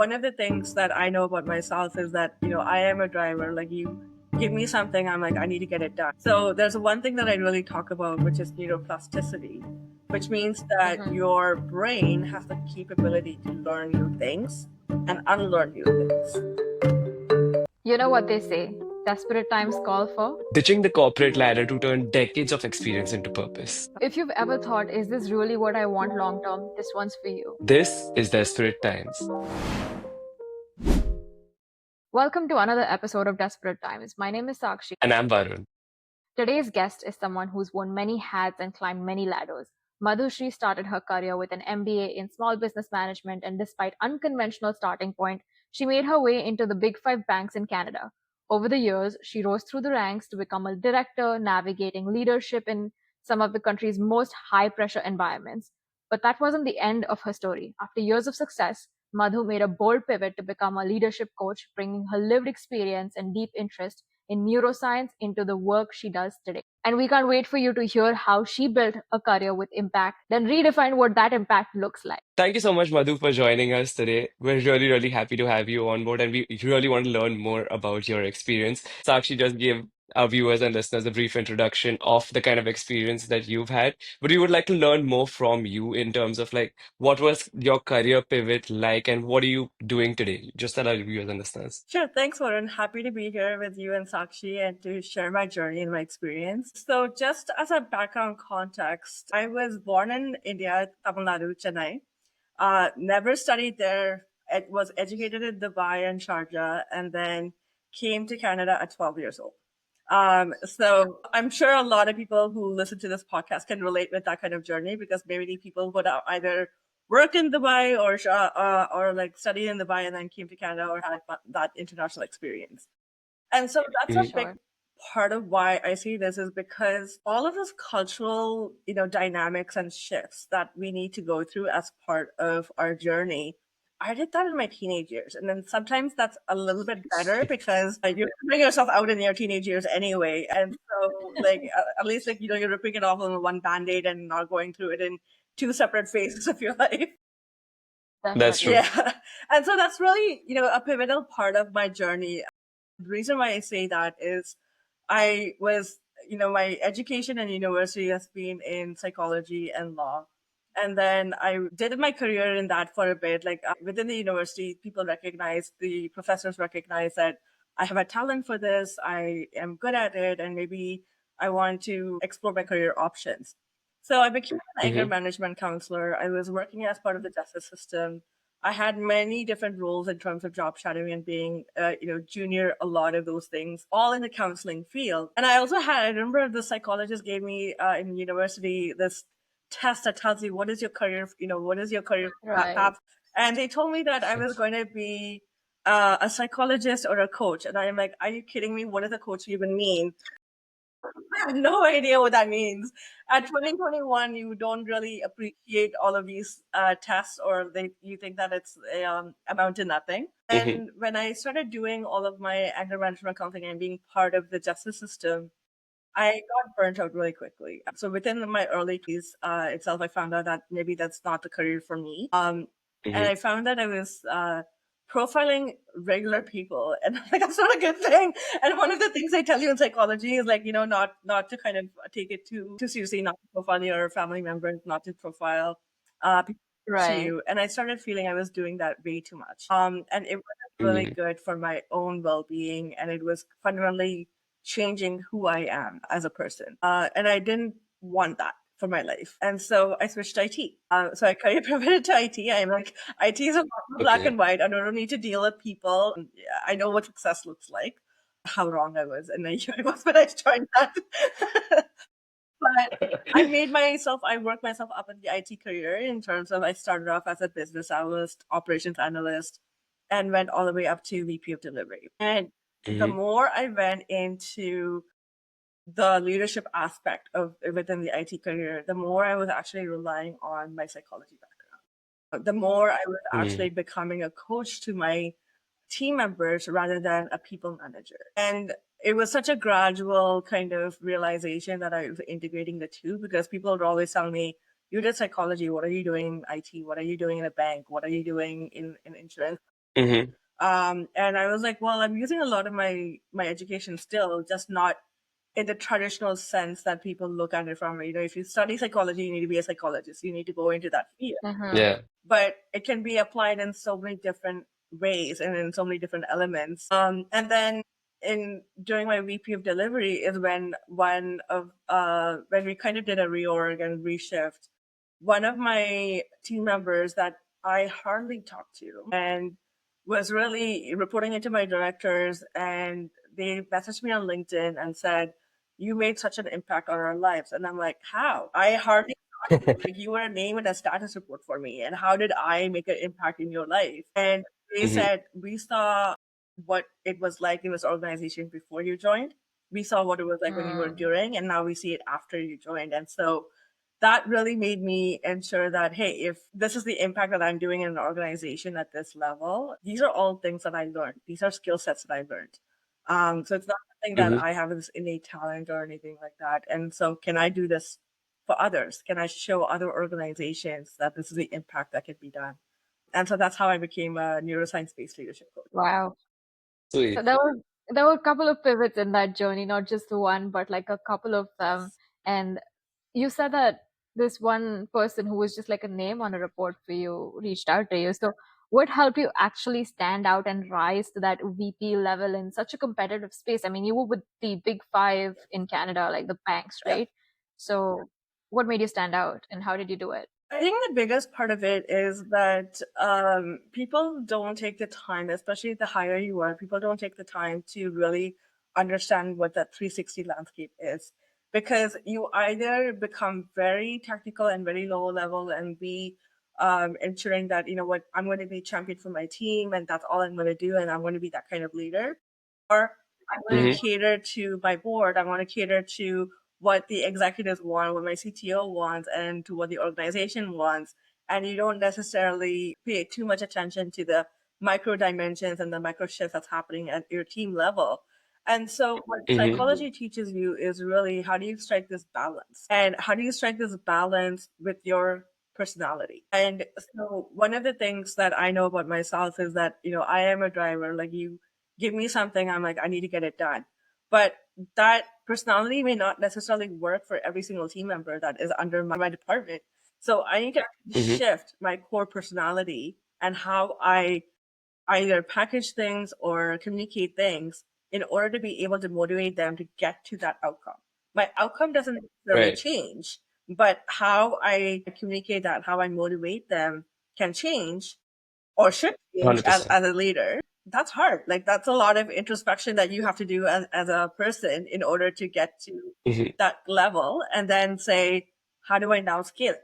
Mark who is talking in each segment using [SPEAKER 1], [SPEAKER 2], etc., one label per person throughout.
[SPEAKER 1] One of the things that I know about myself is that, I am a driver. Like, you give me something, I'm like, I need to get it done. So there's one thing that I really talk about, which is neuroplasticity, which means that your brain has the capability to learn new things and unlearn new things.
[SPEAKER 2] You know what they say, desperate times call for.
[SPEAKER 3] Ditching the corporate ladder to turn decades of experience into purpose.
[SPEAKER 2] If you've ever thought, is this really what I want long term? This one's for you.
[SPEAKER 3] This is Desperate Times.
[SPEAKER 2] Welcome to another episode of Desperate Times. My name is Sakshi.
[SPEAKER 3] And I'm Varun.
[SPEAKER 2] Today's guest is someone who's worn many hats and climbed many ladders. Madhu Sri started her career with an MBA in small business management, and despite unconventional starting point, she made her way into the big five banks in Canada. Over the years, she rose through the ranks to become a director, navigating leadership in some of the country's most high-pressure environments. But that wasn't the end of her story. After years of success, Madhu made a bold pivot to become a leadership coach, bringing her lived experience and deep interest in neuroscience into the work she does today. And we can't wait for you to hear how she built a career with impact, then redefine what that impact looks like.
[SPEAKER 3] Thank you so much, Madhu, for joining us today. We're really, really happy to have you on board, and we really want to learn more about your experience. Sakshi just gave our viewers and listeners a brief introduction of the kind of experience that you've had, but we would like to learn more from you in terms of like what was your career pivot like, and what are you doing today? Just tell our viewers and listeners.
[SPEAKER 1] Sure. Thanks, Varun. Happy to be here with you and Sakshi and to share my journey and my experience. So, just as a background context, I was born in India, Tamil Nadu, Chennai. Never studied there. Was educated in Dubai and Sharjah, and then came to Canada at 12 years old. So I'm sure a lot of people who listen to this podcast can relate with that kind of journey, because many people would either work in Dubai or like study in Dubai and then came to Canada or had that international experience. And so that's a big
[SPEAKER 2] Sure.
[SPEAKER 1] part of why I see this, is because all of this cultural, dynamics and shifts that we need to go through as part of our journey. I did that in my teenage years. And then sometimes that's a little bit better because you're ripping yourself out in your teenage years anyway. And so like, at least like, you're ripping it off on one Band-Aid and not going through it in two separate phases of your life.
[SPEAKER 3] That's
[SPEAKER 2] Definitely.
[SPEAKER 3] true.
[SPEAKER 1] Yeah. And so that's really, a pivotal part of my journey. The reason why I say that is I was, my education in university has been in psychology and law. And then I did my career in that for a bit. Like within the university, the professors recognize that I have a talent for this, I am good at it, and maybe I want to explore my career options. So I became an anger
[SPEAKER 3] Hmm.
[SPEAKER 1] management counselor. I was working as part of the justice system. I had many different roles in terms of job shadowing and being, junior, a lot of those things, all in the counseling field. And I remember the psychologist gave me in university this test that tells you what is your career, what is your career
[SPEAKER 2] Right.
[SPEAKER 1] path. And they told me that I was going to be a psychologist or a coach. And I'm like, are you kidding me? What does a coach even mean? I have no idea what that means. At 2021, you don't really appreciate all of these tests, or you think that it's amount to nothing.
[SPEAKER 3] Hmm.
[SPEAKER 1] And when I started doing all of my anger management counseling and being part of the justice system, I got burnt out really quickly. So within my early 20s itself, I found out that maybe that's not the career for me. And
[SPEAKER 3] Hmm.
[SPEAKER 1] I found that I was profiling regular people, and like that's not a good thing. And one of the things they tell you in psychology is like, not to kind of take it too seriously, not to profile your family members, not to profile people close to
[SPEAKER 2] Right.
[SPEAKER 1] you. And I started feeling I was doing that way too much. And it wasn't really
[SPEAKER 3] Hmm.
[SPEAKER 1] good for my own well-being, and it was fundamentally changing who I am as a person. And I didn't want that for my life. And so I switched to IT. So I career pivoted to IT. I'm like, IT is a lot more black
[SPEAKER 3] Okay.
[SPEAKER 1] and white. I don't need to deal with people. Yeah, I know what success looks like. How wrong I was. And then it was when I joined that. But I worked myself up in the IT career in terms of I started off as a business analyst, operations analyst, and went all the way up to VP of delivery. And the
[SPEAKER 3] Hmm.
[SPEAKER 1] more I went into the leadership aspect of within the IT career, the more I was actually relying on my psychology background. The more I was
[SPEAKER 3] Hmm.
[SPEAKER 1] actually becoming a coach to my team members rather than a people manager. And it was such a gradual kind of realization that I was integrating the two, because people would always tell me, you did psychology, what are you doing in IT? What are you doing in a bank? What are you doing in insurance?
[SPEAKER 3] Mm-hmm.
[SPEAKER 1] And I was like, well, I'm using a lot of my education still, just not in the traditional sense that people look at it from. If you study psychology, you need to be a psychologist. You need to go into that field.
[SPEAKER 2] Mm-hmm.
[SPEAKER 3] Yeah.
[SPEAKER 1] But it can be applied in so many different ways and in so many different elements. And then in during my VP of delivery is when we kind of did a reorg and reshift. One of my team members that I hardly talked to and was really reporting into my directors, and they messaged me on LinkedIn and said, "You made such an impact on our lives." And I'm like, "How? I hardly like you were a name in a status report for me, and how did I make an impact in your life?" And they
[SPEAKER 3] Mm-hmm.
[SPEAKER 1] said, "We saw what it was like in this organization before you joined. We saw what it was like when you were during, and now we see it after you joined." And so that really made me ensure that, hey, if this is the impact that I'm doing in an organization at this level, these are all things that I learned. These are skill sets that I learned. So it's not something that
[SPEAKER 3] Mm-hmm.
[SPEAKER 1] I have this innate talent or anything like that. And so can I do this for others? Can I show other organizations that this is the impact that can be done? And so that's how I became a neuroscience-based leadership coach.
[SPEAKER 2] Wow. So
[SPEAKER 3] Sweet.
[SPEAKER 2] there were a couple of pivots in that journey, not just one, but like a couple of them.
[SPEAKER 1] Yes.
[SPEAKER 2] And you said that this one person who was just like a name on a report for you reached out to you. So what helped you actually stand out and rise to that VP level in such a competitive space? I mean, you were with the big five in Canada, like the banks,
[SPEAKER 1] Yep.
[SPEAKER 2] right? So what made you stand out and how did you do it?
[SPEAKER 1] I think the biggest part of it is that people don't take the time, especially the higher you are, people don't take the time to really understand what that 360 landscape is. Because you either become very technical and very low level and be ensuring that, you know what, I'm going to be champion for my team and that's all I'm going to do and I'm going to be that kind of leader. Or I want to
[SPEAKER 3] Mm-hmm.
[SPEAKER 1] cater to my board. I want to cater to what the executives want, what my CTO wants, and to what the organization wants. And you don't necessarily pay too much attention to the micro dimensions and the micro shifts that's happening at your team level. And so, what
[SPEAKER 3] Mm-hmm.
[SPEAKER 1] psychology teaches you is really how do you strike this balance? And how do you strike this balance with your personality? And so, one of the things that I know about myself is that, I am a driver. Like, you give me something, I'm like, I need to get it done. But that personality may not necessarily work for every single team member that is under my department. So I need to
[SPEAKER 3] Mm-hmm.
[SPEAKER 1] shift my core personality and how I either package things or communicate things in order to be able to motivate them to get to that outcome. My outcome doesn't necessarily
[SPEAKER 3] Right.
[SPEAKER 1] change, but how I communicate that, how I motivate them can change or should change as,
[SPEAKER 3] 100%.
[SPEAKER 1] as a leader. That's hard. Like that's a lot of introspection that you have to do as a person in order to get to
[SPEAKER 3] Mm-hmm.
[SPEAKER 1] that level and then say, how do I now scale it?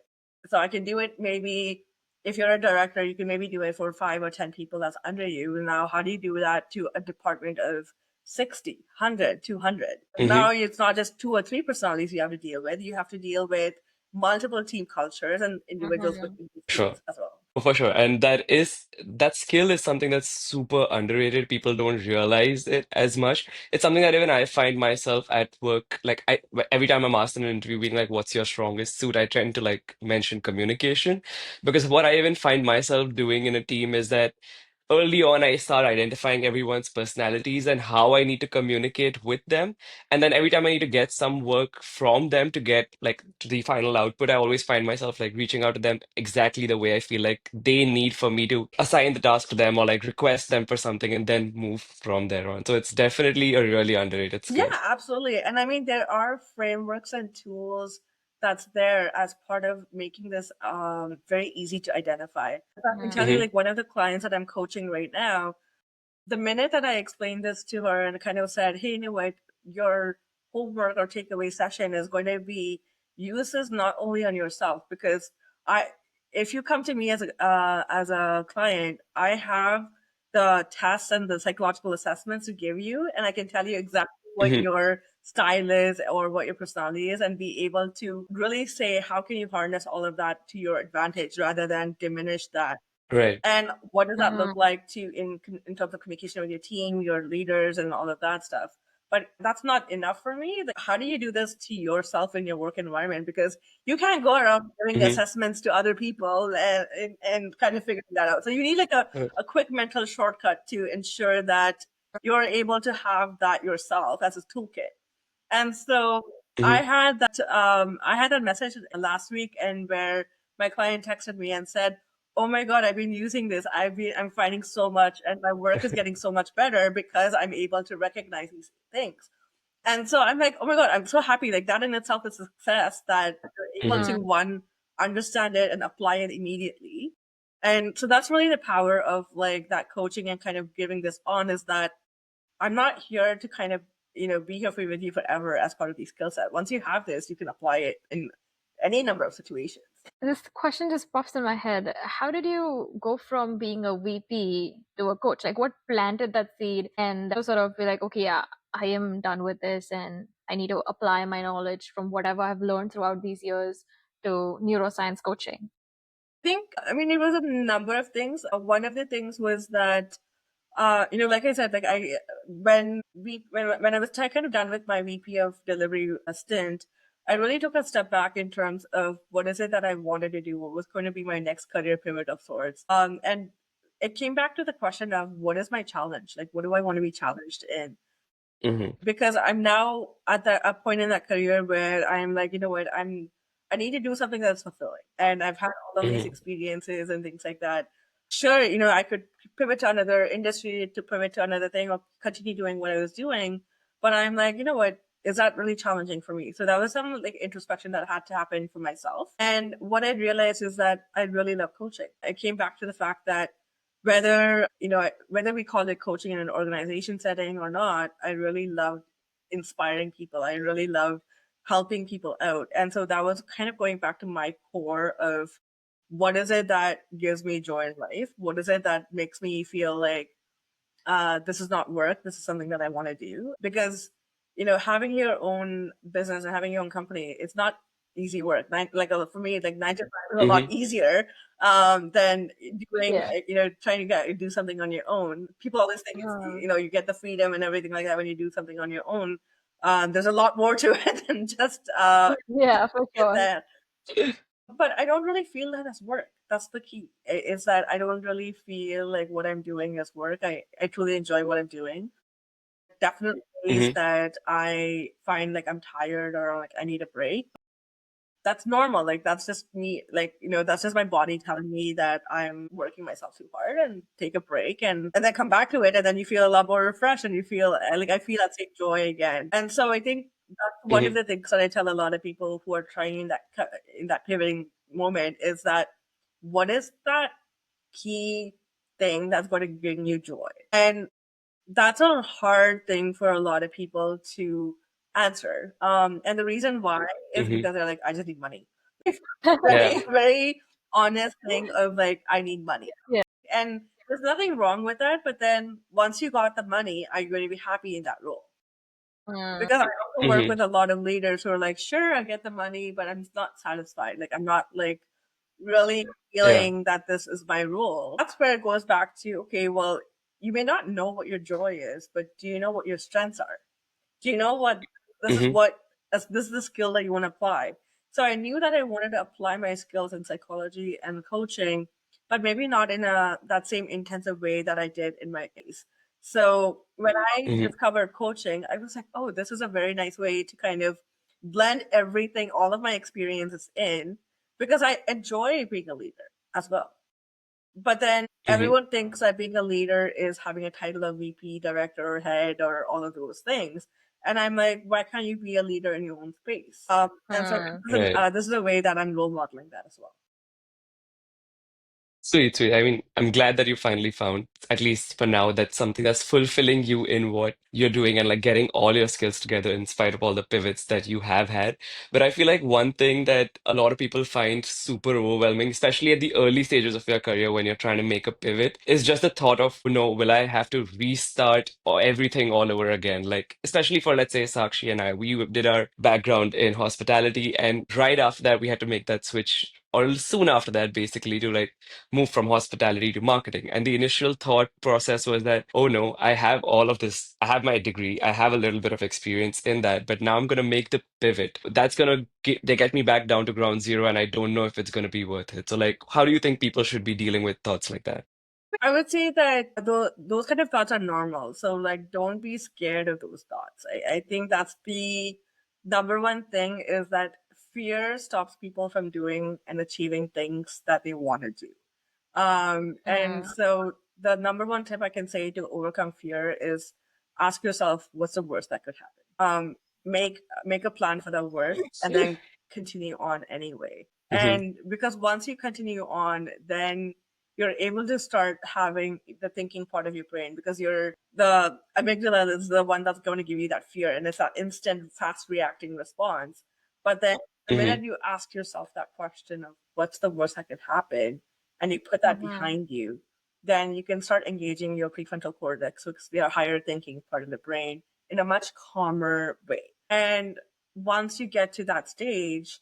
[SPEAKER 1] So I can do it maybe if you're a director, you can maybe do it for 5 or 10 people that's under you. And now how do you do that to a department of 60, 100, 200?
[SPEAKER 3] Mm-hmm.
[SPEAKER 1] Now it's not just 2 or 3 personalities you have to deal with. You have to deal with multiple team cultures and individuals with
[SPEAKER 2] Mm-hmm.
[SPEAKER 1] these
[SPEAKER 3] Sure.
[SPEAKER 1] teams as well.
[SPEAKER 3] For sure. And that skill is something that's super underrated. People don't realize it as much. It's something that even I find myself at work. Like every time I'm asked in an interview, being like, what's your strongest suit? I tend to like mention communication because what I even find myself doing in a team is that early on, I start identifying everyone's personalities and how I need to communicate with them. And then every time I need to get some work from them to get like to the final output, I always find myself like reaching out to them exactly the way I feel like they need for me to assign the task to them or like request them for something and then move from there on. So it's definitely a really underrated
[SPEAKER 1] Yeah,
[SPEAKER 3] skill.
[SPEAKER 1] absolutely. And I mean, there are frameworks and tools that's there as part of making this very easy to identify. I can tell you,
[SPEAKER 3] Hmm.
[SPEAKER 1] like, one of the clients that I'm coaching right now, the minute that I explained this to her and kind of said, hey, you know what, your homework or takeaway session is going to be use this not only on yourself because I, if you come to me as a client, I have the tests and the psychological assessments to give you, and I can tell you exactly what
[SPEAKER 3] Hmm.
[SPEAKER 1] your style is or what your personality is, and be able to really say how can you harness all of that to your advantage rather than diminish that.
[SPEAKER 3] Right.
[SPEAKER 1] And what does that look
[SPEAKER 2] Mm-hmm.
[SPEAKER 1] like to in terms of communication with your team, your leaders, and all of that stuff? But that's not enough for me. Like, how do you do this to yourself in your work environment? Because you can't go around giving
[SPEAKER 3] Hmm.
[SPEAKER 1] assessments to other people and kind of figuring that out. So you need like a quick mental shortcut to ensure that you're able to have that yourself as a toolkit. And so
[SPEAKER 3] Hmm.
[SPEAKER 1] I had a message last week and where my client texted me and said, "Oh my God, I've been using this. I'm finding so much and my work is getting so much better because I'm able to recognize these things." And so I'm like, "Oh my God, I'm so happy." Like that in itself is a success that you're able
[SPEAKER 3] Hmm.
[SPEAKER 1] to one, understand it and apply it immediately. And so that's really the power of like that coaching and kind of giving this on is that I'm not here to kind of, be here with you forever as part of the skill set. Once you have this, you can apply it in any number of situations.
[SPEAKER 2] This question just pops in my head. How did you go from being a VP to a coach? Like, what planted that seed and sort of be like, okay, yeah, I am done with this and I need to apply my knowledge from whatever I've learned throughout these years to neuroscience coaching?
[SPEAKER 1] It was a number of things. One of the things was that, like I said, like when I was kind of done with my VP of delivery stint, I really took a step back in terms of what is it that I wanted to do, what was going to be my next career pivot of sorts. And it came back to the question of what is my challenge? Like, what do I want to be challenged in?
[SPEAKER 3] Hmm.
[SPEAKER 1] Because I'm now at a point in that career where I'm like, you know what, I need to do something that's fulfilling. And I've had all of these
[SPEAKER 3] Hmm.
[SPEAKER 1] experiences and things like that. Sure, I could pivot to another industry, to pivot to another thing, or continue doing what I was doing. But I'm like, you know what, is that really challenging for me? So that was some like introspection that had to happen for myself. And what I realized is that I really love coaching. I came back to the fact that whether we call it coaching in an organization setting or not, I really loved inspiring people. I really loved helping people out. And so that was kind of going back to my core of what is it that gives me joy in life? What is it that makes me feel like this is not work. This is something that I want to do because, having your own business and having your own company, it's not easy work. For me, like 9 to 5 is a lot
[SPEAKER 3] Hmm.
[SPEAKER 1] easier than doing,
[SPEAKER 2] Yeah.
[SPEAKER 1] trying to do something on your own. People always think it's,
[SPEAKER 2] Hmm.
[SPEAKER 1] you get the freedom and everything like that when you do something on your own. There's a lot more to it than just
[SPEAKER 2] Yeah, for
[SPEAKER 1] get
[SPEAKER 2] sure.
[SPEAKER 1] that. But I don't really feel that as work. That's the key. Is that I don't really feel like what I'm doing is work. I truly enjoy what I'm doing. Definitely days
[SPEAKER 3] Hmm.
[SPEAKER 1] that I find like I'm tired or like I need a break. That's normal. Like that's just me. Like, that's just my body telling me that I'm working myself too hard and take a break and then come back to it. And then you feel a lot more refreshed and you feel like I feel that same joy again. And so I think that's one of
[SPEAKER 3] Hmm.
[SPEAKER 1] the things that I tell a lot of people who are trying in that pivoting moment is that what is that key thing that's going to bring you joy? And that's a hard thing for a lot of people to answer. And the reason why is
[SPEAKER 3] Hmm.
[SPEAKER 1] because they're like, I just need money.
[SPEAKER 3] Yeah.
[SPEAKER 1] Very, very honest thing of like, I need money.
[SPEAKER 2] Yeah.
[SPEAKER 1] And there's nothing wrong with that. But then once you got the money, are you going to be happy in that role?
[SPEAKER 2] Mm,
[SPEAKER 1] Because I also work
[SPEAKER 3] Hmm.
[SPEAKER 1] with a lot of leaders who are like, sure, I get the money, but I'm not satisfied. Like, I'm not like really
[SPEAKER 3] Yeah.
[SPEAKER 1] feeling that this is my role. That's where it goes back to, okay, well, you may not know what your joy is, but do you know what your strengths are? Do you know what this is
[SPEAKER 3] Hmm.
[SPEAKER 1] what this is the skill that you want to apply? So I knew that I wanted to apply my skills in psychology and coaching, but maybe not in a that same intensive way that I did in my case. So when I
[SPEAKER 3] Hmm.
[SPEAKER 1] discovered coaching, I was like, oh, this is a very nice way to kind of blend everything, all of my experiences in, because I enjoy being a leader as well. But then
[SPEAKER 3] Hmm.
[SPEAKER 1] everyone thinks that being a leader is having a title of VP, director, or head, or all of those things. And I'm like, why can't you be a leader in your own space? And so
[SPEAKER 2] mm.
[SPEAKER 3] Right.
[SPEAKER 1] this is a way that I'm role modeling that as well.
[SPEAKER 3] Sweet, sweet. I mean, I'm glad that you finally found, at least for now, that's something that's fulfilling you in what you're doing and like getting all your skills together in spite of all the pivots that you have had. But I feel like one thing that a lot of people find super overwhelming, especially at the early stages of your career when you're trying to make a pivot, is just the thought of, no, will I have to restart or everything all over again? Like, especially for, let's say, Sakshi and I, we did our background in hospitality, and right after that, we had to make that switch or soon after that, basically, to like move from hospitality to marketing. And the initial thought process was that, oh no, I have all of this. I have my degree. I have a little bit of experience in that, but now I'm going to make the pivot. That's going to get me back down to ground zero, and I don't know if it's going to be worth it. So, like, how do you think people should be dealing with thoughts like that?
[SPEAKER 1] I would say that those kind of thoughts are normal. So, like, don't be scared of those thoughts. I think that's the number one thing is that fear stops people from doing and achieving things that they want to do. And
[SPEAKER 2] Mm-hmm.
[SPEAKER 1] so the number one tip I can say to overcome fear is ask yourself, what's the worst that could happen? Make a plan for the worst and then continue on anyway.
[SPEAKER 3] Hmm.
[SPEAKER 1] And because once you continue on, then you're able to start having the thinking part of your brain because the amygdala is the one that's going to give you that fear and it's that instant fast reacting response. But then the
[SPEAKER 3] Hmm.
[SPEAKER 1] minute you ask yourself that question of what's the worst that could happen and you put that
[SPEAKER 2] Mm-hmm.
[SPEAKER 1] behind you, then you can start engaging your prefrontal cortex, which is the higher thinking part of the brain, in a much calmer way. And once you get to that stage,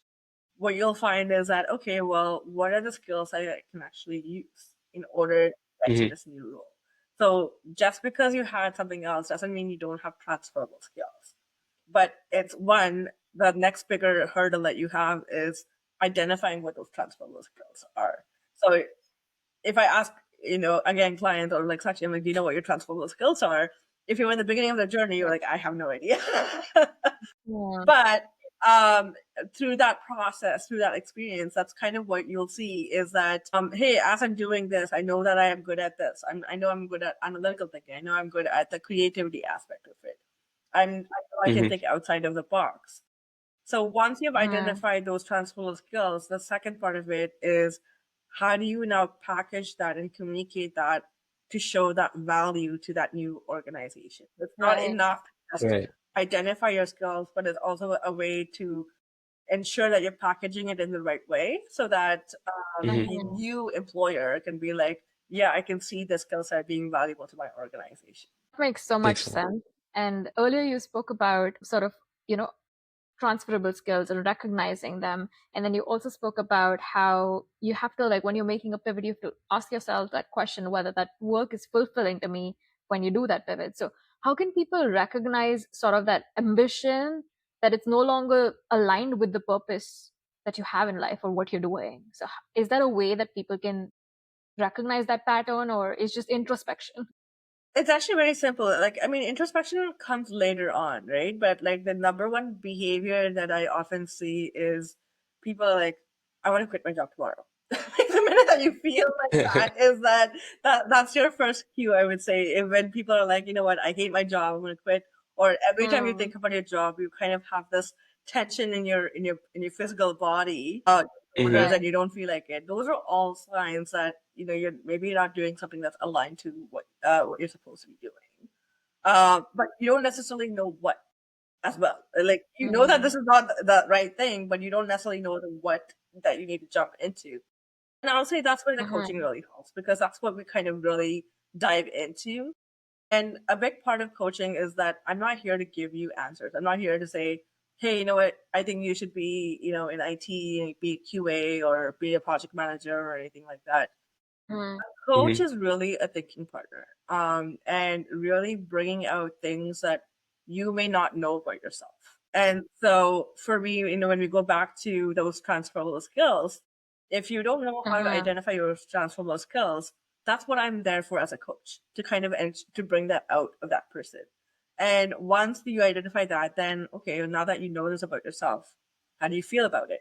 [SPEAKER 1] what you'll find is that, okay, well, what are the skills I can actually use in order to get to
[SPEAKER 3] Hmm.
[SPEAKER 1] this new role? So just because you had something else doesn't mean you don't have transferable skills. But it's one, the next bigger hurdle that you have is identifying what those transferable skills are. So if I ask, again, clients or like such, I'm like, do you know what your transferable skills are? If you're in the beginning of the journey, you're like, I have no idea. But um, through that process, through that experience, that's kind of what you'll see is that, hey, as I'm doing this, I know that I am good at this. I know I'm good at analytical thinking. I know I'm good at the creativity aspect of it. I know I can
[SPEAKER 3] Hmm.
[SPEAKER 1] think outside of the box. So once you've
[SPEAKER 2] Mm-hmm.
[SPEAKER 1] identified those transferable skills, the second part of it is how do you now package that and communicate that to show that value to that new organization? It's not
[SPEAKER 2] Right.
[SPEAKER 1] enough to just
[SPEAKER 3] Right.
[SPEAKER 1] identify your skills, but it's also a way to ensure that you're packaging it in the right way so that
[SPEAKER 3] Hmm.
[SPEAKER 1] the
[SPEAKER 2] Mm-hmm.
[SPEAKER 1] new employer can be like, yeah, I can see the skill set being valuable to my organization.
[SPEAKER 2] Makes so much
[SPEAKER 3] Makes sense.
[SPEAKER 2] sense. And earlier you spoke about sort of, you know, transferable skills and recognizing them. And then you also spoke about how you have to, like, when you're making a pivot, you have to ask yourself that question whether that work is fulfilling to me when you do that pivot. So, how can people recognize sort of that ambition that it's no longer aligned with the purpose that you have in life or what you're doing? So, is there a way that people can recognize that pattern, or is just introspection?
[SPEAKER 1] It's actually very simple. Like, I mean, introspection comes later on, right? But like the number one behavior that I often see is people are like, I want to quit my job tomorrow. Like the minute that you feel like that is that's your first cue, I would say. If when people are like, you know what, I hate my job, I'm gonna quit. Or every time you
[SPEAKER 2] Mm,
[SPEAKER 1] think about your job, you kind of have this tension in your physical body,
[SPEAKER 3] Hmm.
[SPEAKER 1] shoulders,
[SPEAKER 2] right.
[SPEAKER 1] and you don't feel like it. Those are all signs that you're maybe not doing something that's aligned to what you're supposed to be doing. But you don't necessarily know what as well. Like you know that
[SPEAKER 2] Mm-hmm.
[SPEAKER 1] this is not the right thing, but you don't necessarily know the what that you need to jump into. And I'll say that's where the coaching
[SPEAKER 2] Mm-hmm.
[SPEAKER 1] really helps because that's what we kind of really dive into. And a big part of coaching is that I'm not here to give you answers. I'm not here to say, hey, you know what, I think you should be, in IT, be a QA or be a project manager or anything like that. Coach
[SPEAKER 3] Hmm.
[SPEAKER 1] is really a thinking partner, and really bringing out things that you may not know about yourself. And so for me, when we go back to those transferable skills, if you don't know how to
[SPEAKER 2] Mm-hmm.
[SPEAKER 1] identify your transferable skills, that's what I'm there for as a coach to kind of to bring that out of that person. And once you identify that, then okay, now that you know this about yourself, how do you feel about it?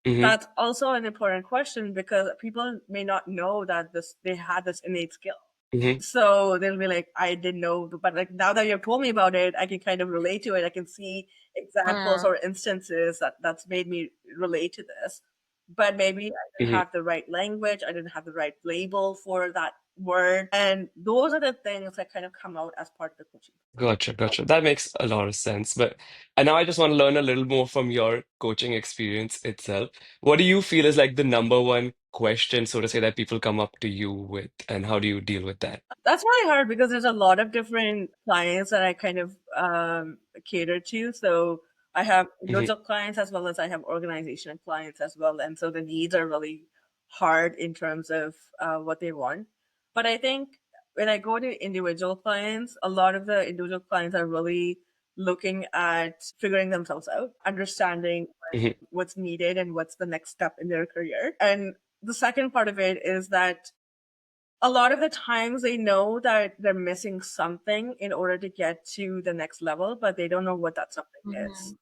[SPEAKER 3] Hmm.
[SPEAKER 1] That's also an important question because people may not know that they had this innate skill.
[SPEAKER 3] Hmm.
[SPEAKER 1] So they'll be like, I didn't know, but like now that you've told me about it, I can kind of relate to it. I can see examples
[SPEAKER 2] Mm,
[SPEAKER 1] or instances that's made me relate to this. But maybe I didn't
[SPEAKER 3] Hmm.
[SPEAKER 1] have the right language, I didn't have the right label for that word. And those are the things that kind of come out as part of the coaching.
[SPEAKER 3] Gotcha, gotcha. That makes a lot of sense. But and now I just want to learn a little more from your coaching experience itself. What do you feel is like the number one question, so to say, that people come up to you with, and how do you deal with that?
[SPEAKER 1] That's really hard because there's a lot of different clients that I kind of cater to. So I have
[SPEAKER 3] Mhm.
[SPEAKER 1] individual clients as well as I have organizational clients as well. And so the needs are really hard in terms of what they want. But I think when I go to individual clients, a lot of the individual clients are really looking at figuring themselves out, understanding
[SPEAKER 3] Mhm.
[SPEAKER 1] what's needed and what's the next step in their career. And the second part of it is that a lot of the times they know that they're missing something in order to get to the next level, but they don't know what that something is.
[SPEAKER 2] Mm-hmm.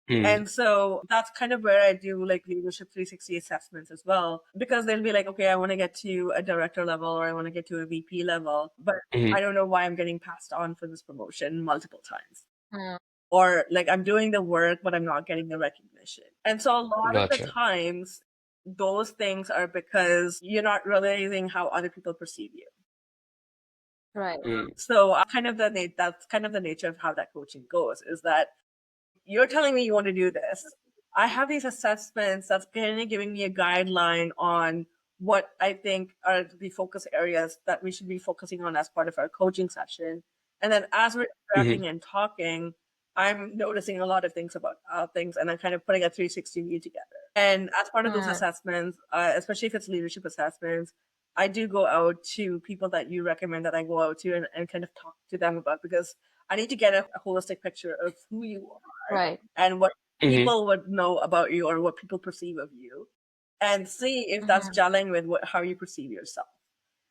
[SPEAKER 3] Mhm.
[SPEAKER 1] And so that's kind of where I do like leadership 360 assessments as well, because they'll be like, okay, I want to get to a director level or I want to get to a VP level, but
[SPEAKER 3] Mhm.
[SPEAKER 1] I don't know why I'm getting passed on for this promotion multiple times.
[SPEAKER 2] Mm.
[SPEAKER 1] Or like I'm doing the work, but I'm not getting the recognition. And so a lot of the
[SPEAKER 3] Gotcha.
[SPEAKER 1] times, those things are because you're not realizing how other people perceive you.
[SPEAKER 2] Right.
[SPEAKER 3] Mm.
[SPEAKER 1] So that's kind of the nature of how that coaching goes, is that you're telling me you want to do this. I have these assessments that's kind of giving me a guideline on what I think are the focus areas that we should be focusing on as part of our coaching session. And then as we're
[SPEAKER 3] Mhm.
[SPEAKER 1] interacting and talking, I'm noticing a lot of things about things and I'm kind of putting a 360 view together. And as part of those
[SPEAKER 2] Mm.
[SPEAKER 1] assessments, especially if it's leadership assessments, I do go out to people that you recommend that I go out to and kind of talk to them about, because I need to get a holistic picture of who you are
[SPEAKER 2] Right.
[SPEAKER 1] and what
[SPEAKER 3] Mhm.
[SPEAKER 1] people would know about you or what people perceive of you, and see if that's
[SPEAKER 2] Mm-hmm.
[SPEAKER 1] gelling with how you perceive yourself.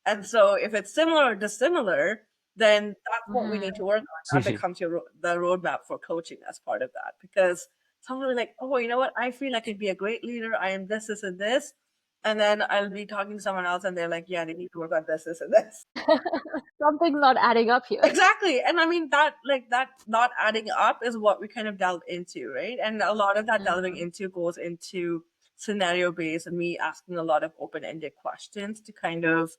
[SPEAKER 1] And so if it's similar or dissimilar, then that's what we need
[SPEAKER 2] Mm-hmm.
[SPEAKER 1] to work on. That becomes the roadmap for coaching as part of that. Because someone will be like, oh, you know what? I feel I could be a great leader. I am this, this, and this. And then I'll be talking to someone else and they're like, yeah, they need to work on this, this, and this.
[SPEAKER 2] Something's not adding up here.
[SPEAKER 1] Exactly. And I mean that not adding up is what we kind of delve into, right? And a lot of that delving
[SPEAKER 2] Mm-hmm.
[SPEAKER 1] into goes into scenario based and me asking a lot of open-ended questions to kind of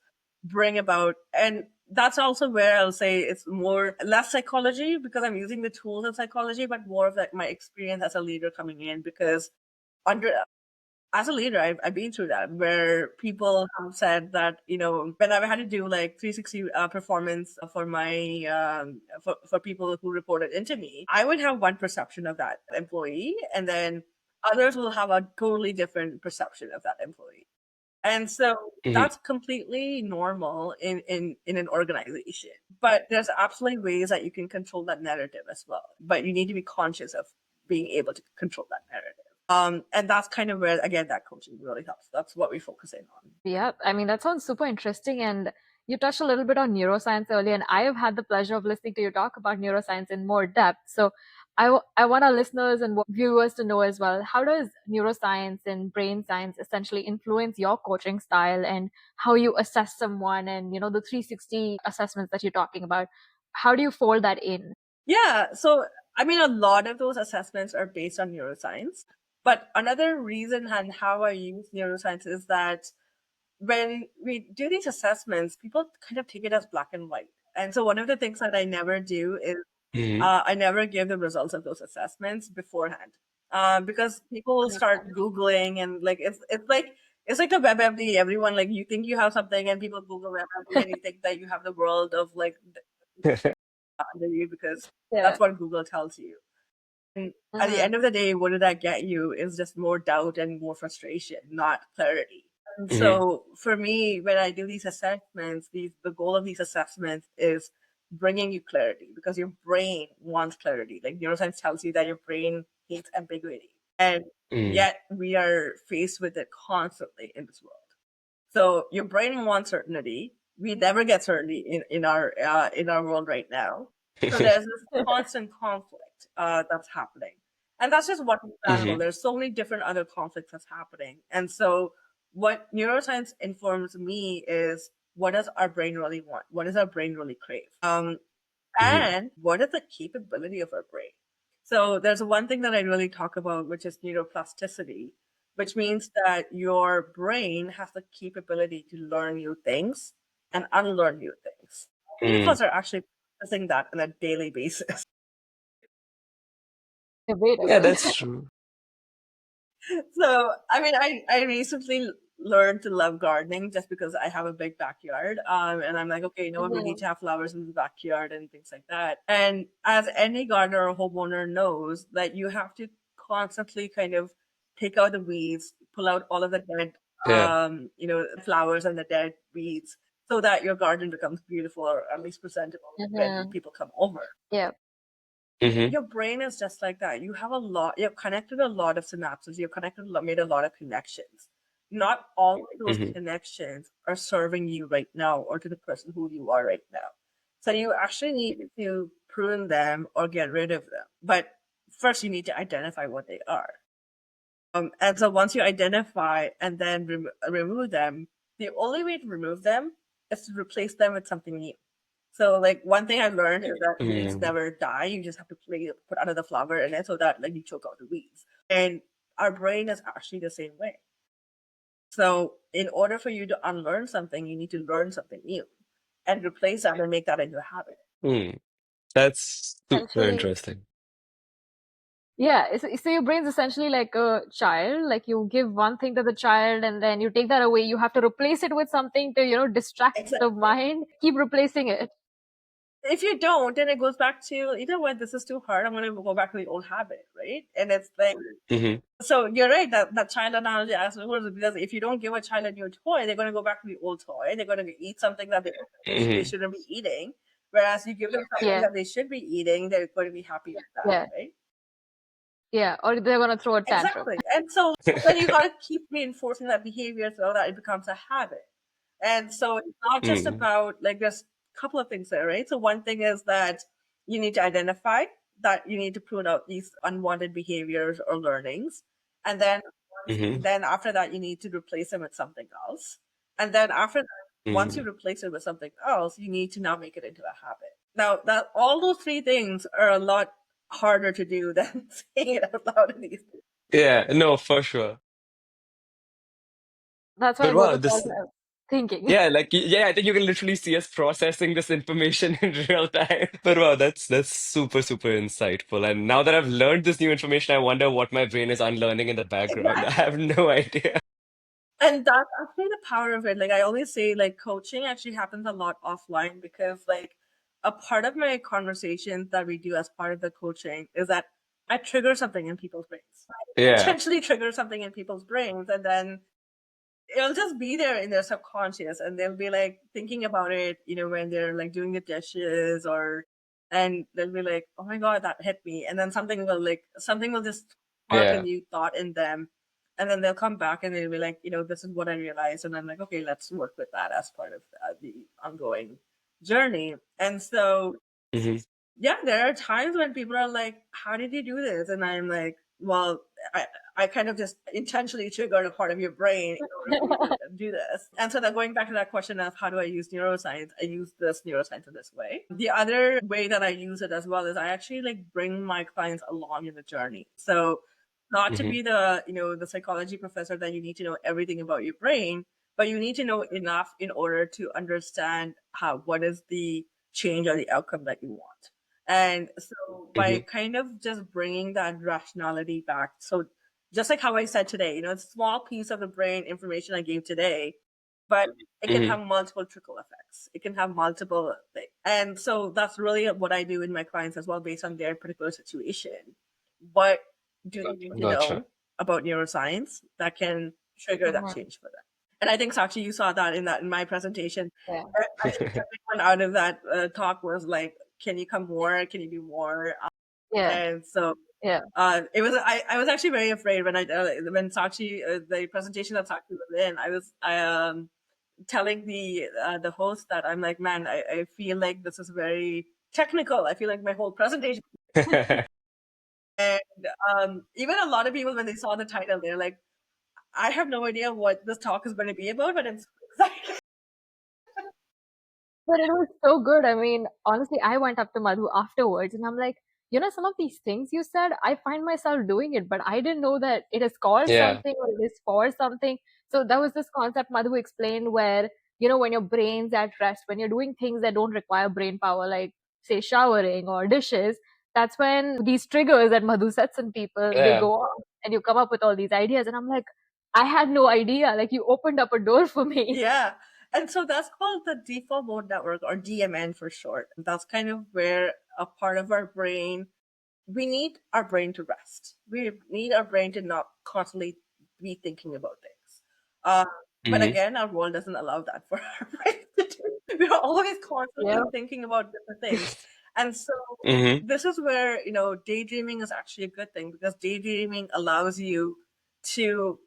[SPEAKER 1] bring about, and that's also where I'll say it's more less psychology because I'm using the tools of psychology, but more of like my experience as a leader coming in, because under as a leader, I've been through that where people have said that, when I've had to do like 360 performance for for people who reported into me, I would have one perception of that employee, and then others will have a totally different perception of that employee. And so
[SPEAKER 3] Mhm.
[SPEAKER 1] that's completely normal in an organization. But there's absolutely ways that you can control that narrative as well. But you need to be conscious of being able to control that narrative. And that's kind of where again that coaching really helps. That's what we focus in on.
[SPEAKER 2] Yeah, I mean, that sounds super interesting. And you touched a little bit on neuroscience earlier, and I have had the pleasure of listening to you talk about neuroscience in more depth. So I want our listeners and viewers to know as well, how does neuroscience and brain science essentially influence your coaching style and how you assess someone and, the 360 assessments that you're talking about? How do you fold that in?
[SPEAKER 1] Yeah. So I mean a lot of those assessments are based on neuroscience. But another reason and how I use neuroscience is that when we do these assessments, people kind of take it as black and white. And so one of the things that I never do is
[SPEAKER 3] Mhm.
[SPEAKER 1] I never give the results of those assessments beforehand, because people will
[SPEAKER 2] Makes
[SPEAKER 1] start
[SPEAKER 2] sense.
[SPEAKER 1] Googling and like it's like the WebMD. Everyone like you think you have something, and people Google WebMD, and you think that you have the world of like under you because
[SPEAKER 2] Yeah.
[SPEAKER 1] that's what Google tells you. And at the
[SPEAKER 2] Mm-hmm.
[SPEAKER 1] end of the day, what did that get you is just more doubt and more frustration, not clarity. And
[SPEAKER 3] Mhm.
[SPEAKER 1] so for me, when I do these assessments, the goal of these assessments is bringing you clarity because your brain wants clarity. Like neuroscience tells you that your brain hates ambiguity. And
[SPEAKER 3] Mhm.
[SPEAKER 1] yet we are faced with it constantly in this world. So your brain wants certainty. We never get certainty in our world right now. So there's this constant conflict that's happening, and that's just one example.
[SPEAKER 3] Mhm.
[SPEAKER 1] There's so many different other conflicts that's happening, and so what neuroscience informs me is what does our brain really want? What does our brain really crave?
[SPEAKER 3] Mhm.
[SPEAKER 1] And what is the capability of our brain? So there's one thing that I really talk about, which is neuroplasticity, which means that your brain has the capability to learn new things and unlearn new things. Many of
[SPEAKER 3] Mhm.
[SPEAKER 1] us are actually practicing that on a daily basis.
[SPEAKER 2] Debatable.
[SPEAKER 3] Yeah, that's true.
[SPEAKER 1] So, I mean, I recently learned to love gardening just because I have a big backyard. And I'm like, okay, we need to have flowers in the backyard and things like that. And as any gardener or homeowner knows, that you have to constantly kind of take out the weeds, pull out all of the dead,
[SPEAKER 3] Yeah.
[SPEAKER 1] flowers and the dead weeds, so that your garden becomes beautiful or at least presentable when people come over.
[SPEAKER 2] Yeah.
[SPEAKER 3] Mm-hmm.
[SPEAKER 1] Your brain is just like that. You've connected a lot of synapses. Made a lot of connections. Not all of those
[SPEAKER 3] Mm-hmm.
[SPEAKER 1] connections are serving you right now or to the person who you are right now. So you actually need to prune them or get rid of them. But first, you need to identify what they are. And so once you identify and then remove them, the only way to remove them is to replace them with something new. So like one thing I've learned is that weeds never die. You just have to put another flower in it so that like you choke out the weeds. And our brain is actually the same way. So in order for you to unlearn something, you need to learn something new and replace that and make that into a habit.
[SPEAKER 3] Mm. That's super
[SPEAKER 2] Essentially,
[SPEAKER 3] interesting.
[SPEAKER 2] yeah. So your brain's essentially like a child. Like you give one thing to the child, and then you take that away. You have to replace it with something to, distract the
[SPEAKER 1] Exactly.
[SPEAKER 2] mind. Keep replacing it.
[SPEAKER 1] If you don't, then it goes back to, what, this is too hard. I'm going to go back to the old habit, right? And it's like,
[SPEAKER 3] Mm-hmm.
[SPEAKER 1] so you're right that child analogy actually, because if you don't give a child a new toy, they're going to go back to the old toy. They're going to eat something that they
[SPEAKER 3] Mm-hmm.
[SPEAKER 1] shouldn't be eating. Whereas you give them something
[SPEAKER 2] Yeah.
[SPEAKER 1] that they should be eating, they're going to be happy with that,
[SPEAKER 2] Yeah.
[SPEAKER 1] right?
[SPEAKER 2] Yeah. Or they're gonna throw a tantrum.
[SPEAKER 1] Exactly. And so then you got to keep reinforcing that behavior so that it becomes a habit. And so it's not just
[SPEAKER 3] Mm.
[SPEAKER 1] about like there's a couple of things there, right? So one thing is that you need to identify that you need to prune out these unwanted behaviors or learnings. And
[SPEAKER 3] Mm-hmm.
[SPEAKER 1] then after that you need to replace them with something else. And then after that, once you
[SPEAKER 3] Mm.
[SPEAKER 1] replace it with something else, you need to now make it into a habit. Now that all those three things are a lot harder to do than saying it out loud in these.
[SPEAKER 3] Yeah, no, for sure.
[SPEAKER 2] That's why
[SPEAKER 3] But
[SPEAKER 2] both
[SPEAKER 3] wow,
[SPEAKER 2] of us
[SPEAKER 3] this,
[SPEAKER 2] are thinking.
[SPEAKER 3] yeah, like, yeah, I think you can literally see us processing this information in real time. But wow, that's super, super insightful. And now that I've learned this new information, I wonder what my brain is unlearning in the background. I have no idea.
[SPEAKER 1] And that's actually the power of it. Like I always say, like coaching actually happens a lot offline because like a part of my conversations that we do as part of the coaching is that I trigger something in people's brains.
[SPEAKER 3] Yeah,
[SPEAKER 1] Potentially trigger something in people's brains, and then it'll just be there in their subconscious, and they'll be like thinking about it, when they're like doing the dishes and they'll be like, oh my God, that hit me. And then something will just spark a
[SPEAKER 3] yeah.
[SPEAKER 1] new thought in them. And then they'll come back and they'll be like, this is what I realized. And I'm like, okay, let's work with that as part of the ongoing journey. And so,
[SPEAKER 3] Hmm.
[SPEAKER 1] yeah, there are times when people are like, how did you do this? And I'm like, well, I kind of just intentionally triggered a part of your brain in order to do this. And so then going back to that question of how do I use neuroscience, I use this neuroscience in this way. The other way that I use it as well is I actually like bring my clients along in the journey. So not to
[SPEAKER 3] Hmm.
[SPEAKER 1] be the psychology professor that you need to know everything about your brain, but you need to know enough in order to understand what is the change or the outcome that you want. And so by
[SPEAKER 3] Hmm.
[SPEAKER 1] kind of just bringing that rationality back, so just like how I said today, it's a small piece of the brain information I gave today, but it can
[SPEAKER 3] Hmm.
[SPEAKER 1] have multiple trickle effects. It can have multiple things. And so that's really what I do with my clients as well, based on their particular situation. What do they need to
[SPEAKER 3] Gotcha.
[SPEAKER 1] know about neuroscience that can trigger that change for them? And I think Sakshi, you saw that in my presentation.
[SPEAKER 2] Yeah.
[SPEAKER 1] I think everyone out of that talk was like, "Can you come more? Can you do more?"
[SPEAKER 2] Yeah.
[SPEAKER 1] And so
[SPEAKER 2] Yeah.
[SPEAKER 1] it was I was actually very afraid when Sakshi the presentation that Sakshi was in. I telling the host that I'm like, man, I feel like this is very technical. I feel like my whole presentation. And even a lot of people when they saw the title, they're like, I have no idea what this talk is going to be about, but I'm so excited.
[SPEAKER 2] But it was so good. I mean, honestly, I went up to Madhu afterwards and I'm like, some of these things you said, I find myself doing it, but I didn't know that it is called
[SPEAKER 3] Yeah,
[SPEAKER 2] something or it is for something. So that was this concept Madhu explained where, when your brain's at rest, when you're doing things that don't require brain power, like say showering or dishes, that's when these triggers that Madhu sets in people, they
[SPEAKER 3] yeah.
[SPEAKER 2] go off and you come up with all these ideas. And I'm like, I had no idea. Like, you opened up a door for me.
[SPEAKER 1] Yeah. And so that's called the default mode network, or DMN for short. That's kind of where a part of our brain, we need our brain to rest. We need our brain to not constantly be thinking about things. Uh, but
[SPEAKER 3] Mm-hmm.
[SPEAKER 1] again, our world doesn't allow that for our brain to do. We're always constantly
[SPEAKER 2] Yeah.
[SPEAKER 1] thinking about different things. And so
[SPEAKER 3] Mm-hmm.
[SPEAKER 1] this is where, daydreaming is actually a good thing, because daydreaming to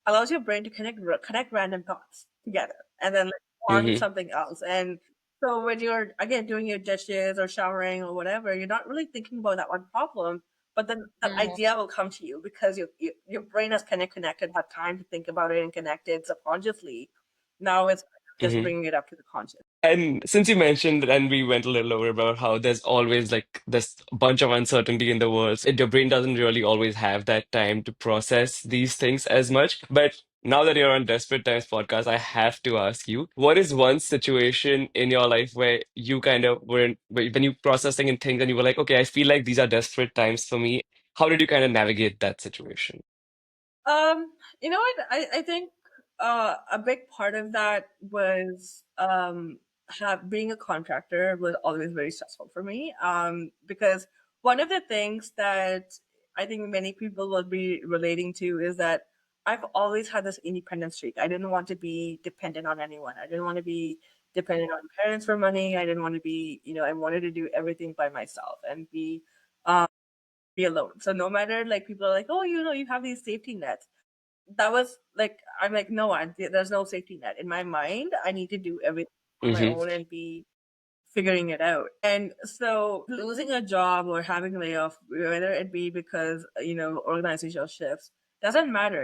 [SPEAKER 1] allows your brain to connect random thoughts together and then like on
[SPEAKER 3] Mm-hmm.
[SPEAKER 1] something else. And so when you're again doing your dishes or showering or whatever, you're not really thinking about that one problem, but then that
[SPEAKER 2] Mhm.
[SPEAKER 1] idea will come to you because your brain has kind of connected, had time to think about it and connected subconsciously. Now it's just
[SPEAKER 3] Mm-hmm.
[SPEAKER 1] bringing it up to the conscious.
[SPEAKER 3] And since you mentioned, and we went a little over about how there's always like this bunch of uncertainty in the world, your brain doesn't really always have that time to process these things as much. But now that you're on Desperate Times podcast, I have to ask you, what is one situation in your life where you kind of were when you processing and things and you were like, okay, I feel like these are desperate times for me. How did you kind of navigate that situation?
[SPEAKER 1] Um, you know what? I think a big part of that was have being a contractor was always very stressful for me. Because one of the things that I think many people will be relating to is that I've always had this independent streak. I didn't want to be dependent on anyone. I didn't want to be dependent on parents for money. I didn't want to be, I wanted to do everything by myself and um be alone. So no matter like people are like, oh, you have these safety nets. That was like I'm like, no, there's no safety net in my mind. I need to do everything on my
[SPEAKER 3] Mm-hmm.
[SPEAKER 1] own and be figuring it out. And so losing a job or having a layoff, whether it be because organizational shifts, doesn't matter.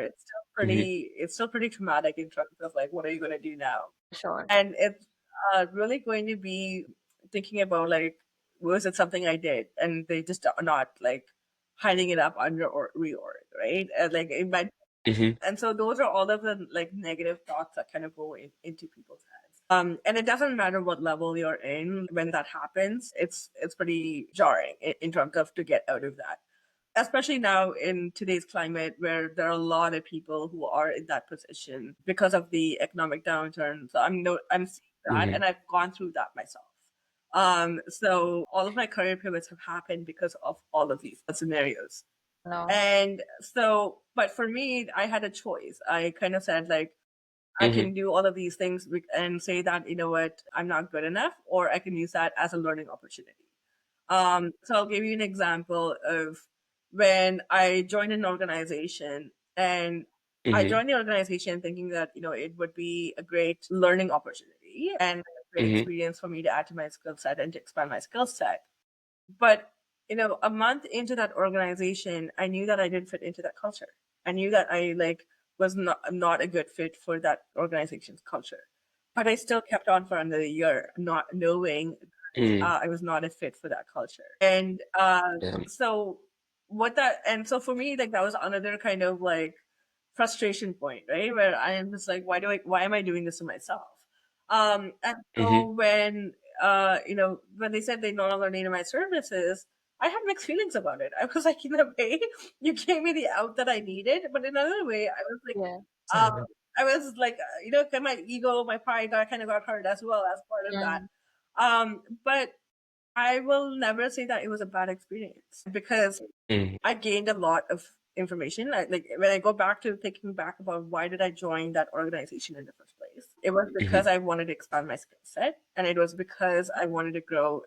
[SPEAKER 3] Mm-hmm.
[SPEAKER 1] It's still pretty traumatic in terms of like, what are you going to do now?
[SPEAKER 2] Sure.
[SPEAKER 1] And it's really going to be thinking about like, was it something I did and they just are not like hiding it up under or reorg, right? And like it might,
[SPEAKER 3] Mm-hmm.
[SPEAKER 1] and so those are all of the like negative thoughts that kind of go into people's heads. And it doesn't matter what level you're in when that happens. It's pretty jarring in terms of to get out of that, especially now in today's climate where there are a lot of people who are in that position because of the economic downturn. So I'm seeing that,
[SPEAKER 3] Mm-hmm.
[SPEAKER 1] and I've gone through that myself. So all of my career pivots have happened because of all of these scenarios.
[SPEAKER 2] No.
[SPEAKER 1] And so, but for me, I had a choice. I kind of said like, I
[SPEAKER 3] Mm-hmm.
[SPEAKER 1] can do all of these things and say that, you know what, I'm not good enough, or I can use that as a learning opportunity. So I'll give you an example of when I joined an organization, and I
[SPEAKER 3] Mm-hmm.
[SPEAKER 1] joined the organization thinking that, it would be a great learning opportunity and a great
[SPEAKER 3] Mm-hmm.
[SPEAKER 1] experience for me to add to my skill set and to expand my skill set. But, a month into that organization, I knew that I didn't fit into that culture. I knew that I like was not a good fit for that organization's culture. But I still kept on for another year, not knowing
[SPEAKER 3] Mm-hmm.
[SPEAKER 1] I was not a fit for that culture. And
[SPEAKER 3] Yeah.
[SPEAKER 1] so and so for me, like that was another kind of like frustration point, right? Where I am just like, why am I doing this to myself? And
[SPEAKER 3] Mm-hmm.
[SPEAKER 1] so when they said they no longer needed my services, I had mixed feelings about it. I was like, in a way, you gave me the out that I needed, but in another way, I was like,
[SPEAKER 2] Yeah.
[SPEAKER 1] I was like, my ego, my pride kind of got hurt as well as part of that.
[SPEAKER 2] Mm.
[SPEAKER 1] But I will never say that it was a bad experience because
[SPEAKER 3] Mm-hmm.
[SPEAKER 1] I gained a lot of information. Like when I go back to thinking back about why did I join that organization in the first place, it was
[SPEAKER 3] Mm-hmm.
[SPEAKER 1] because I wanted to expand my skill set, and it was because I wanted to grow.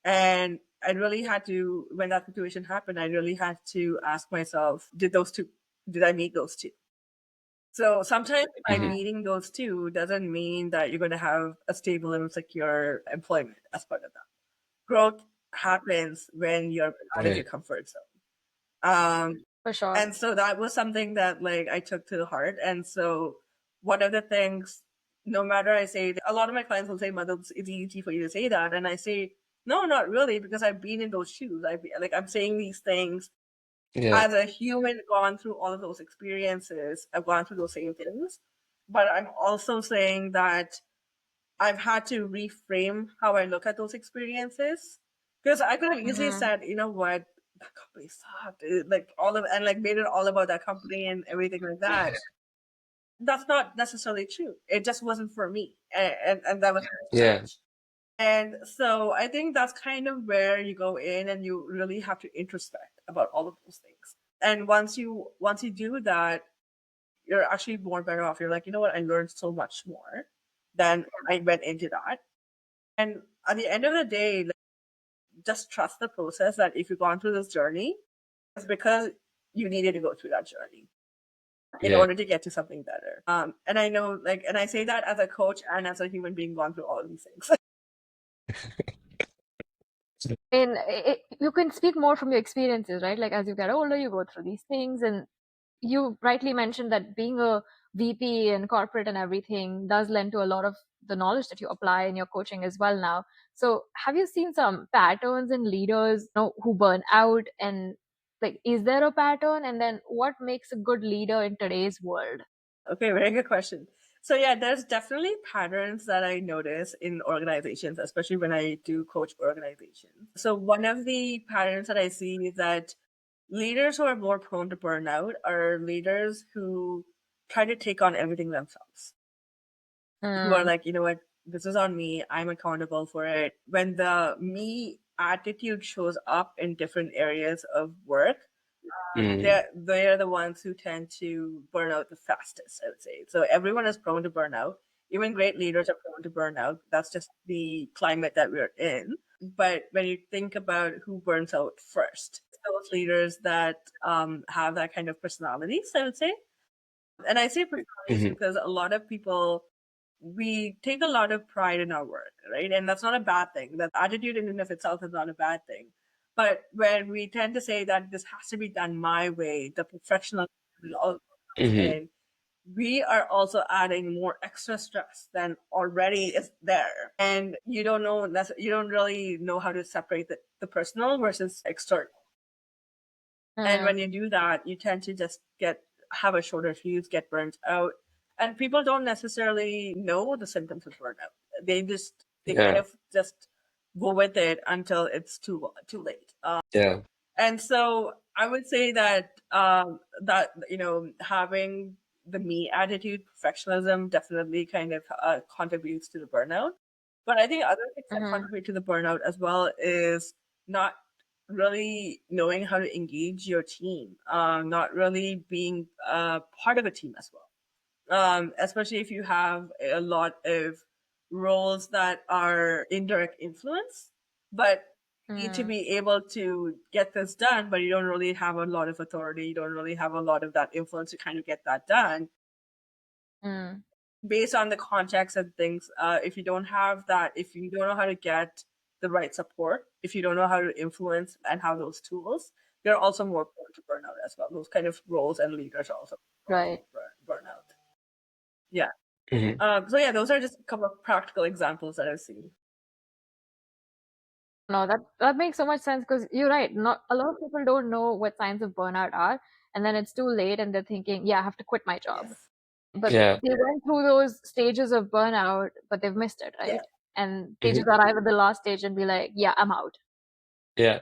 [SPEAKER 1] And I really had to, when that situation happened, I really had to ask myself, did I meet those two? So sometimes by
[SPEAKER 3] Mm-hmm.
[SPEAKER 2] Mm.
[SPEAKER 1] meeting those two doesn't mean that you're going to have a stable and secure employment as part of that. Growth happens when you're out of your
[SPEAKER 3] Right.
[SPEAKER 1] comfort zone. Um,
[SPEAKER 2] For sure.
[SPEAKER 1] and so that was something that like I took to the heart. And so one of the things, no matter I say, a lot of my clients will say, Mother, it's easy for you to say that. And I say, no, not really, because I've been in those shoes. I'm saying these things
[SPEAKER 3] Yeah.
[SPEAKER 1] as a human, gone through all of those experiences. I've gone through those same things. But I'm also saying that I've had to reframe how I look at those experiences. Because I could have easily
[SPEAKER 2] Mm-hmm.
[SPEAKER 1] said, you know what, that company sucked. Made it all about that company and everything like that. That's not necessarily true. It just wasn't for me. And that was
[SPEAKER 3] Yeah.
[SPEAKER 1] and so I think that's kind of where you go in and you really have to introspect about all of those things. And once you do that, you're actually more better off. You're like, you know what, I learned so much more than I went into that. And at the end of the day, like, just trust the process that if you've gone through this journey, it's because you needed to go through that journey in
[SPEAKER 3] Yeah.
[SPEAKER 1] order to get to something better. And I know, like, and I say that as a coach and as a human being gone through all of these things.
[SPEAKER 2] And you can speak more from your experiences, right? Like as you get older, you go through these things, and you rightly mentioned that being a VP and corporate and everything does lend to a lot of the knowledge that you apply in your coaching as well now. So have you seen some patterns in leaders, who burn out, and like is there a pattern? And then what makes a good leader in today's world?
[SPEAKER 1] Okay, very good question. So yeah, there's definitely patterns that I notice in organizations, especially when I do coach organizations. So one of the patterns that I see is that leaders who are more prone to burnout are leaders who try to take on everything themselves, who are
[SPEAKER 2] Mm,
[SPEAKER 1] like, you know what, this is on me, I'm accountable for it. When the me attitude shows up in different areas of work,
[SPEAKER 3] Mm.
[SPEAKER 1] they're the ones who tend to burn out the fastest, I would say. So everyone is prone to burnout. Even great leaders are prone to burnout. That's just the climate that we're in. But when you think about who burns out first, it's those leaders that have that kind of personalities, I would say. And I say personalities
[SPEAKER 3] Hmm.
[SPEAKER 1] because a lot of people, we take a lot of pride in our work, right? And that's not a bad thing. That attitude in and of itself is not a bad thing. But when we tend to say that this has to be done my way, the professional all comes
[SPEAKER 3] Hmm.
[SPEAKER 1] in, we are also adding more extra stress than already is there. And you don't really know how to separate the personal versus external. And
[SPEAKER 2] mm,
[SPEAKER 1] when you do that, you tend to just have a shorter fuse, get burnt out. And people don't necessarily know the symptoms of burnout. They kind
[SPEAKER 3] Yeah.
[SPEAKER 1] of just go with it until it's too late.
[SPEAKER 3] Yeah.
[SPEAKER 1] And so I would say that having the me attitude, perfectionism, definitely kind of contributes to the burnout. But I think other things that
[SPEAKER 2] mm,
[SPEAKER 1] contribute to the burnout as well is not really knowing how to engage your team, not really being part of a team as well. Especially if you have a lot of roles that are indirect influence, but you need to
[SPEAKER 2] mm,
[SPEAKER 1] be able to get this done, but you don't really have a lot of authority, you don't really have a lot of that influence to kind of get that done
[SPEAKER 2] mm,
[SPEAKER 1] based on the context and things. If you don't have that, if you don't know how to get the right support, if you don't know how to influence and have those tools, you're also more prone to burnout as well. Those kind of roles and leaders are also prone to
[SPEAKER 2] right.
[SPEAKER 1] burnout. Yeah.
[SPEAKER 3] Hmm.
[SPEAKER 1] So yeah, those are just a couple of practical examples that I've seen.
[SPEAKER 2] No, that makes so much sense because you're right. Not a lot of people don't know what signs of burnout are, and then it's too late, and they're thinking, "Yeah, I have to quit my job."
[SPEAKER 1] Yes.
[SPEAKER 2] But
[SPEAKER 3] Yeah.
[SPEAKER 2] they went through those stages of burnout, but they've missed it,
[SPEAKER 1] Yeah.
[SPEAKER 2] right? And they
[SPEAKER 3] Hmm.
[SPEAKER 2] just arrive at the last stage and be like, "Yeah, I'm out."
[SPEAKER 3] Yeah.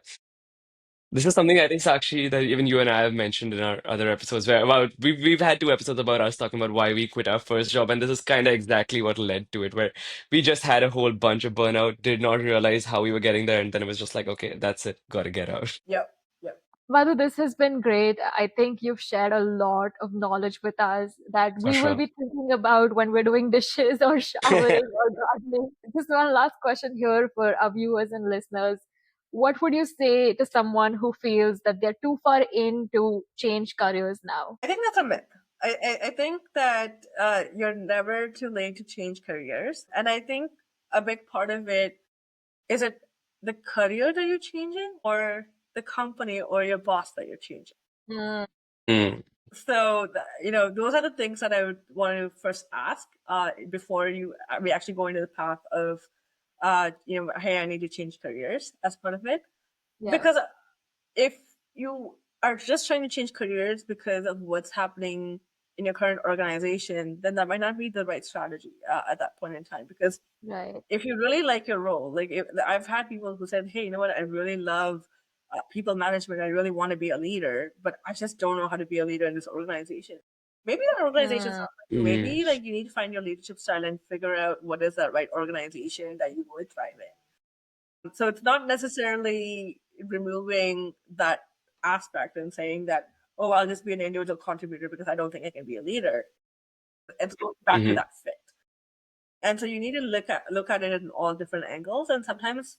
[SPEAKER 3] This is something I think, Sakshi, that even you and I have mentioned in our other episodes where about we've had two episodes about us talking about why we quit our first job, and this is kind of exactly what led to it, where we just had a whole bunch of burnout, did not realize how we were getting there, and then it was just like, okay, that's it, gotta get out.
[SPEAKER 1] Yep. Yep.
[SPEAKER 2] Madhu, this has been great. I think you've shared a lot of knowledge with us that
[SPEAKER 3] For
[SPEAKER 2] we will
[SPEAKER 3] sure.
[SPEAKER 2] be thinking about when we're doing dishes or showering or gardening. Just one last question here for our viewers and listeners. What would you say to someone who feels that they're too far in to change careers now?
[SPEAKER 1] I think that's a myth. I think that you're never too late to change careers. And I think a big part of it is it the career that you're changing or the company or your boss that you're changing.
[SPEAKER 2] Mm,
[SPEAKER 3] Mm.
[SPEAKER 1] So, those are the things that I would want to first ask before we actually go into the path of, hey, I need to change careers as part of it.
[SPEAKER 2] yeah,
[SPEAKER 1] Because if you are just trying to change careers because of what's happening in your current organization, then that might not be the right strategy at that point in time. Because
[SPEAKER 2] right.
[SPEAKER 1] if you really like your role, like I've had people who said, hey, you know what, I really love people management. I really want to be a leader, but I just don't know how to be a leader in this organization. Maybe that organization's not for you. Maybe like you need to find your leadership style and figure out what is that right organization that you would thrive in. So it's not necessarily removing that aspect and saying that, oh, I'll just be an individual contributor because I don't think I can be a leader. It's going back to that fit. And so you need to look at it in all different angles. And sometimes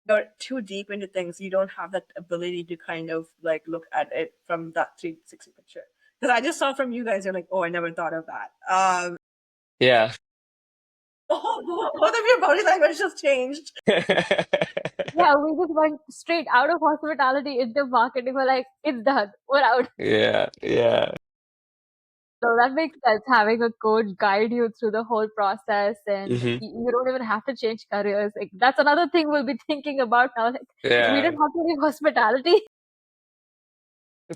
[SPEAKER 1] you're too deep into things, you don't have that ability to kind of like look at it from that 360 picture. Because I just saw from you guys, you're like, oh, I never thought of that.
[SPEAKER 3] Yeah.
[SPEAKER 1] Both of your body language just changed.
[SPEAKER 2] Yeah, we just went straight out of hospitality into marketing. We're like, it's done. We're out.
[SPEAKER 3] Yeah, yeah.
[SPEAKER 2] So that makes sense. Having a coach guide you through the whole process, and you don't even have to change careers. Like, that's another thing we'll be thinking about now. Like, we
[SPEAKER 3] Yeah.
[SPEAKER 2] didn't have to leave hospitality.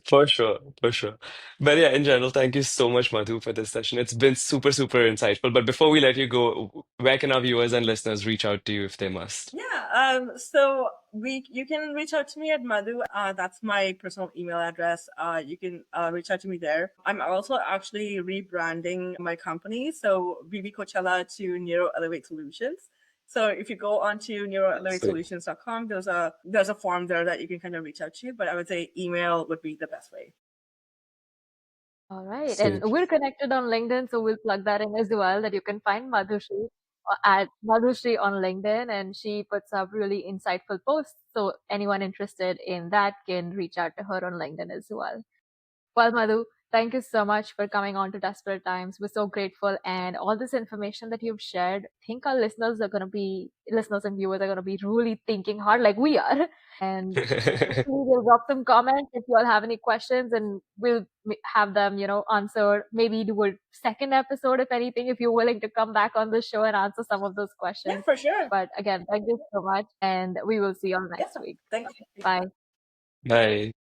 [SPEAKER 3] For sure, for sure. But yeah, in general, thank you so much, Madhu, for this session. It's been super, super insightful. But before we let you go, where can our viewers and listeners reach out to you if they must?
[SPEAKER 1] Yeah. So you can reach out to me at Madhu. That's my personal email address. You can reach out to me there. I'm also actually rebranding my company, so BB Coachella to Neuro Elevate Solutions. So if you go onto neuroelevatesolutions.com, there's a form there that you can kind of reach out to. But I would say email would be the best way.
[SPEAKER 2] All right. And
[SPEAKER 3] Sweet.
[SPEAKER 2] we're connected on LinkedIn, so we'll plug that in as well, that you can find Madhu Sri at Madhu Sri on LinkedIn, and she puts up really insightful posts. So anyone interested in that can reach out to her on LinkedIn as well. Well, Madhu, thank you so much for coming on to Desperate Times. We're so grateful. And all this information that you've shared, I think our listeners and viewers are going to be really thinking hard like we are. And hopefully we'll drop some comments if you all have any questions, and we'll have them, answered. Maybe do a second episode, if anything, if you're willing to come back on the show and answer some of those questions.
[SPEAKER 1] Yeah, for sure.
[SPEAKER 2] But again, thank you so much. And we will see you all next week.
[SPEAKER 1] Thank you.
[SPEAKER 2] Bye.
[SPEAKER 3] Bye.